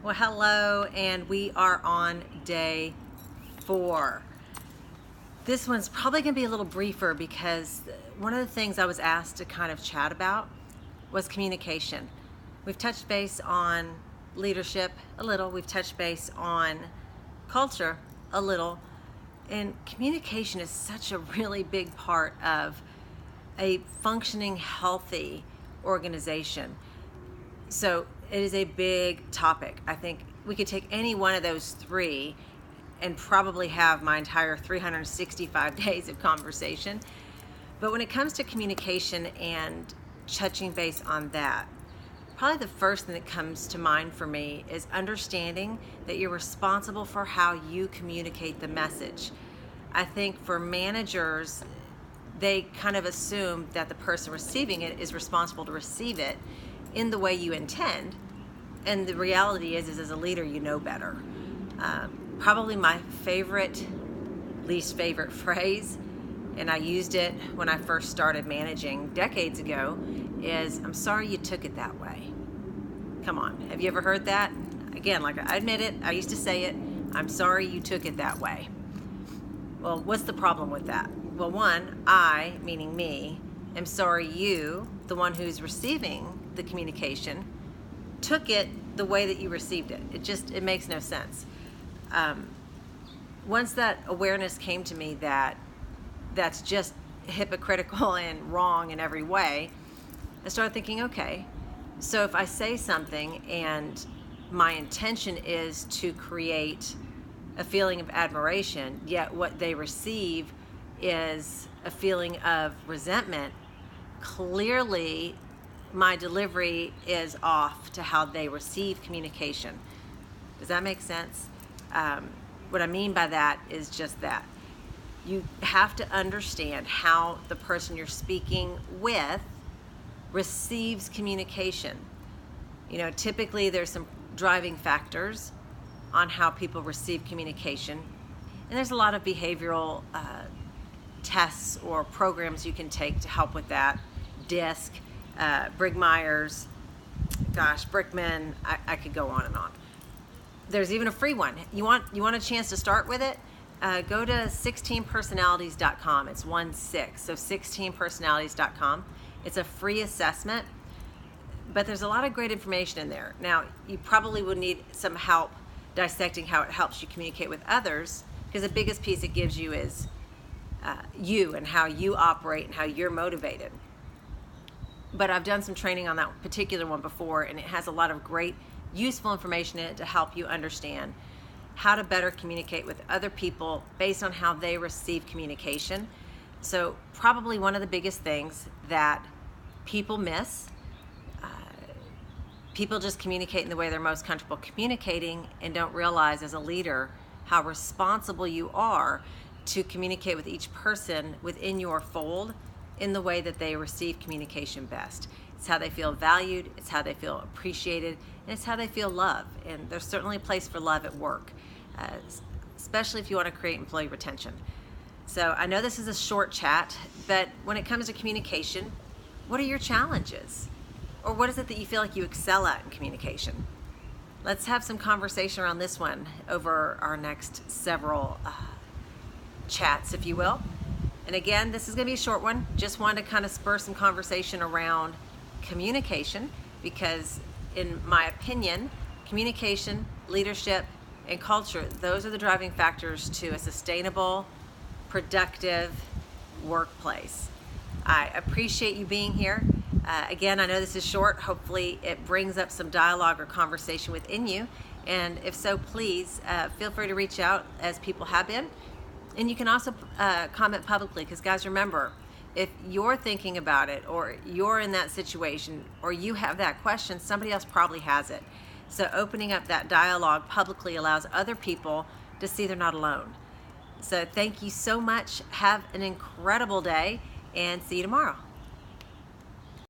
Well, hello, and we are on day 4. This one's probably going to be a little briefer because one of the things I was asked to kind of chat about was communication. We've touched base on leadership a little, we've touched base on culture a little, and communication is such a really big part of a functioning, healthy organization. So it is a big topic. I think we could take any one of those 3 and probably have my entire 365 days of conversation. But when it comes to communication and touching base on that, probably the first thing that comes to mind for me is understanding that you're responsible for how you communicate the message. I think for managers, they kind of assume that the person receiving it is responsible to receive it in the way you intend, and the reality is as a leader, you know better. Probably my least favorite phrase, and I used it when I first started managing decades ago, is "I'm sorry you took it that way." Come on, have you ever heard that? Again, like I admit it, I used to say it, "I'm sorry you took it that way." Well, what's the problem with that? Well, one, I, meaning me, am sorry you, the one who's receiving the communication, took it the way that you received it. It makes no sense. Once that awareness came to me that that's just hypocritical and wrong in every way, I started thinking, okay, so if I say something and my intention is to create a feeling of admiration, yet what they receive is a feeling of resentment, clearly my delivery is off to how they receive communication. Does that make sense? What I mean by that is just that. You have to understand how the person you're speaking with receives communication. You know, typically there's some driving factors on how people receive communication. And there's a lot of behavioral tests or programs you can take to help with that. DISC, Brigmeyer's, Brickman, I could go on and on. There's even a free one. You want a chance to start with it? Go to 16personalities.com. It's 16, so 16personalities.com. It's a free assessment, but there's a lot of great information in there. Now, you probably would need some help dissecting how it helps you communicate with others, because the biggest piece it gives you is you and how you operate and how you're motivated. But I've done some training on that particular one before, and it has a lot of great, useful information in it to help you understand how to better communicate with other people based on how they receive communication. So probably one of the biggest things that people miss, people just communicate in the way they're most comfortable communicating and don't realize as a leader how responsible you are to communicate with each person within your fold in the way that they receive communication best. It's how they feel valued, it's how they feel appreciated, and it's how they feel loved. And there's certainly a place for love at work, especially if you want to create employee retention. So I know this is a short chat, but when it comes to communication, what are your challenges? Or what is it that you feel like you excel at in communication? Let's have some conversation around this one over our next several chats, if you will. And again, this is going to be a short one. Just wanted to kind of spur some conversation around communication, because in my opinion, communication, leadership, and culture, those are the driving factors to a sustainable, productive workplace. I appreciate you being here. Again, I know this is short. Hopefully it brings up some dialogue or conversation within you. And if so, please feel free to reach out, as people have been. And you can also comment publicly, because guys, remember, if you're thinking about it, or you're in that situation, or you have that question, somebody else probably has it. So opening up that dialogue publicly allows other people to see they're not alone. So thank you so much. Have an incredible day, and see you tomorrow.